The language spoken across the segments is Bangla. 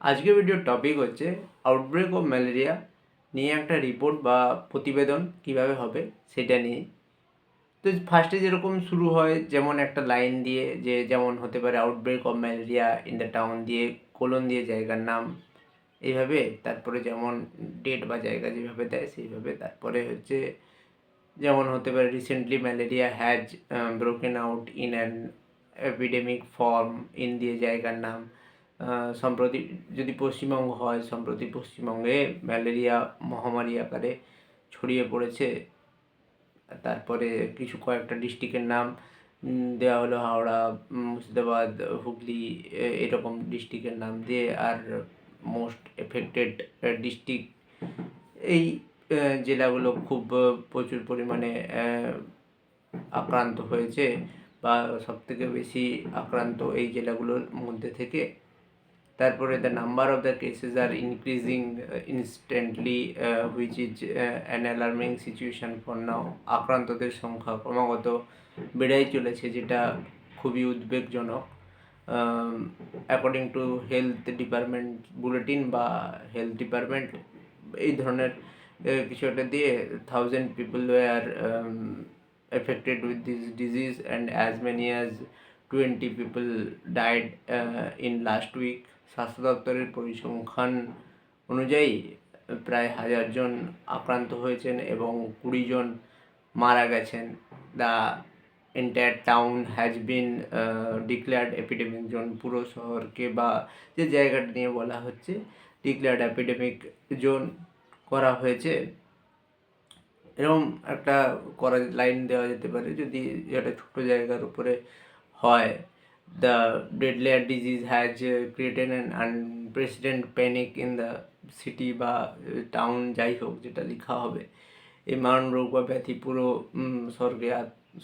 আজকের ভিডিওর টপিক হচ্ছে আউটব্রেক অফ ম্যালেরিয়া নিয়ে একটা রিপোর্ট বা প্রতিবেদন কিভাবে হবে সেটা নিয়ে। তো ফার্স্টে যেরকম শুরু হয় যেমন একটা লাইন দিয়ে, যে যেমন হতে পারে outbreak of malaria in the town দিয়ে কোলন দিয়ে জায়গার নাম, এইভাবে। তারপরে যেমন ডেট বা জায়গা যেভাবে দেয় সেইভাবে। তারপরে হচ্ছে যেমন হতে পারে recently malaria has broken out in an epidemic form in দিয়ে জায়গার নাম। সম্প্রতি যদি পশ্চিমবঙ্গ হয়, সম্প্রতি পশ্চিমবঙ্গে ম্যালেরিয়া মহামারী আকারে ছড়িয়ে পড়েছে। তারপরে কয়েকটা ডিস্ট্রিক্টের নাম দেওয়া হলো, হাওড়া, মুর্শিদাবাদ, হুগলি, এরকম ডিস্ট্রিক্টের নাম দিয়ে। আর মোস্ট এফেক্টেড ডিস্ট্রিক্ট, এই জেলাগুলো খুব প্রচুর পরিমাণে আক্রান্ত হয়েছে বা সবথেকে বেশি আক্রান্ত এই জেলাগুলোর মধ্যে থেকে। তারপরে the number of the cases R increasing instantly which is an alarming situation for now. আক্রান্তদের সংখ্যা ক্রমাগত বেড়েই চলেছে, যেটা খুবই উদ্বেগজনক। According to health department bulletin বা হেলথ ডিপার্টমেন্ট এই ধরনের কিছু একটা দিয়ে 1000 people were affected with this disease and as many as 20 people died in last week. স্বাস্থ্য দপ্তরের পরিসংখ্যান অনুযায়ী প্রায় 1000 জন আক্রান্ত হয়েছেন এবং 20 জন মারা গেছেন। The entire town has been declared epidemic zone. পুরো শহরকে বা যে জায়গাটা নিয়ে বলা হচ্ছে ডিক্লেয়ার্ড এপিডেমিক জোন করা হয়েছে। এরকম একটা লাইন দেওয়া যেতে পারে যদি একটা ছোটো জায়গার উপরে হয়। The ডেডলিয়ার disease has created an আনপ্রেসিডেন্ট panic in the city বা টাউন, যাই হোক যেটা লেখা হবে। এই মারণ রোগ বা ব্যাধি পুরো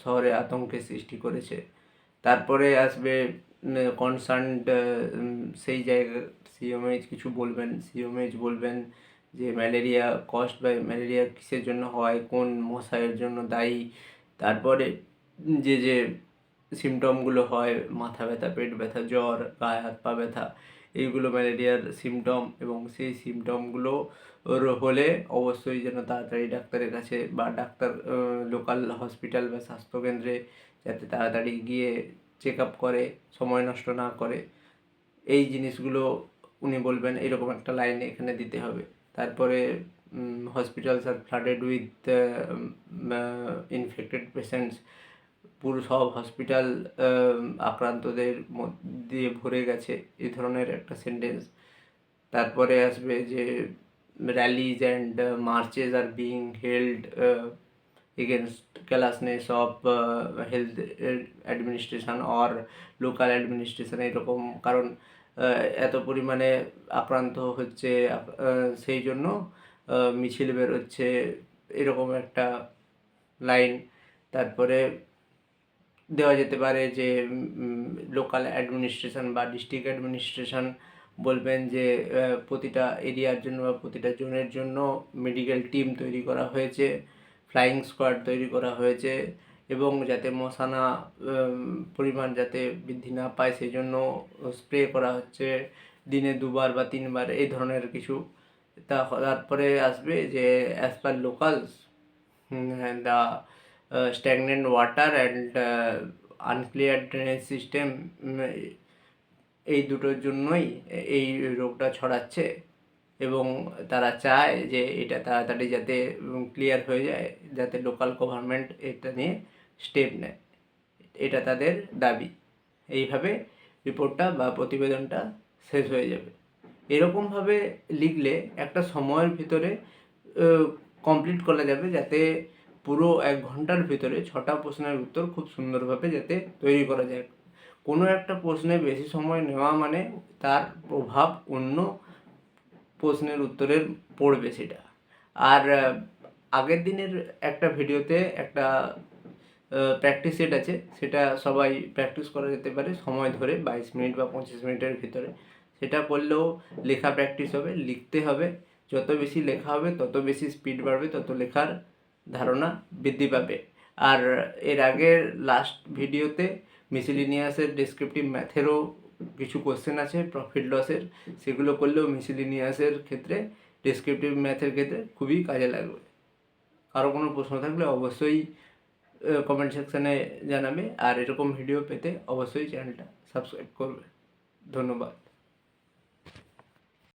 শহরে আতঙ্কের সৃষ্টি করেছে। তারপরে আসবে কনসার্নড সেই জায়গা সিএমএইচ কিছু বলবেন। সিএমএইচ বলবেন যে ম্যালেরিয়া ম্যালেরিয়া কিসের জন্য হয়, কোন মশায়ের জন্য দায়ী। তারপরে যে সিমটমগুলো হয়, মাথা ব্যথা, পেট ব্যথা, জ্বর, গায়ে হাত পা ব্যথা, এইগুলো ম্যালেরিয়ার সিমটম। এবং সেই সিমটমগুলো হলে অবশ্যই যেন তাড়াতাড়ি ডাক্তারের কাছে বা লোকাল হসপিটাল বা স্বাস্থ্যকেন্দ্রে যাতে তাড়াতাড়ি গিয়ে চেক আপ করে, সময় নষ্ট না করে। এই জিনিসগুলো উনি বলবেন, এরকম একটা লাইন এখানে দিতে হবে। তারপরে hospitals are flooded with infected patients. পুরো সব হসপিটাল আক্রান্তদের দিয়ে ভরে গেছে, এই ধরনের একটা সেন্টেন্স। তারপরে আসবে যে rallies and marches are being held against carelessness of health administration or local administration. এরকম কারণ এত পরিমাণে আক্রান্ত হচ্ছে, সেই জন্য মিছিল বেরোচ্ছে, এরকম একটা লাইন। তারপরে দেওয়া যেতে পারে যে লোকাল অ্যাডমিনিস্ট্রেশন বা ডিস্ট্রিক্ট অ্যাডমিনিস্ট্রেশন বলবেন যে প্রতিটা এরিয়ার জন্য বা প্রতিটা জোনের জন্য মেডিকেল টিম তৈরি করা হয়েছে, ফ্লাইং স্কোয়াড তৈরি করা হয়েছে, এবং যাতে মশানা পরিমাণ যাতে বৃদ্ধি না পায় সেই জন্য স্প্রে করা হচ্ছে দিনে 2বার বা 3বার, এই ধরনের কিছু। তারপরে আসবে যে as per locals the stagnant water and unclear drainage system, এই দুটোর জন্যই এই রোগটা ছড়াচ্ছে। এবং তারা চায় যে এটা তাড়াতাড়ি যাতে ক্লিয়ার হয়ে যায়, যাতে লোকাল গভর্নমেন্ট এটা নিয়ে স্টেপ নেয়, এটা তাদের দাবি। এইভাবে রিপোর্টটা বা প্রতিবেদনটা শেষ হয়ে যাবে। এরকমভাবে লিখলে একটা সময়ের ভিতরে কমপ্লিট করা যাবে, যাতে পুরো 1 ঘন্টার ভিতরে 6টা প্রশ্নের উত্তর খুব সুন্দরভাবে যাতে তৈরি করা যায়। কোনো একটা প্রশ্নে বেশি সময় নেওয়া মানে তার প্রভাব অন্য প্রশ্নের উত্তরের পড়বে সেটা। আর আগের দিনের একটা ভিডিওতে একটা প্র্যাকটিস সেট আছে, সেটা সবাই প্র্যাকটিস করা যেতে পারে সময় ধরে 22 মিনিট বা 25 মিনিটের ভিতরে। সেটা করলেও লেখা প্র্যাকটিস হবে, লিখতে হবে। যত বেশি লেখা হবে তত বেশি স্পিড বাড়বে, তত লেখার ধারণা বৃদ্ধি পাবে। আর এর আগের লাস্ট ভিডিওতে মিসেলিনিয়াসের ডেসক্রিপটিভ ম্যাথেরও কিছু কোশ্চেন আছে প্রফিট লসের, সেগুলো করলেও মিসেলেনিয়াসের ক্ষেত্রে, ডেসক্রিপটিভ ম্যাথের ক্ষেত্রে খুবই কাজে লাগবে। আরও কোনো প্রশ্ন থাকলে অবশ্যই কমেন্ট সেকশানে জানাবে, আর এরকম ভিডিও পেতে অবশ্যই চ্যানেলটা সাবস্ক্রাইব করবে। ধন্যবাদ।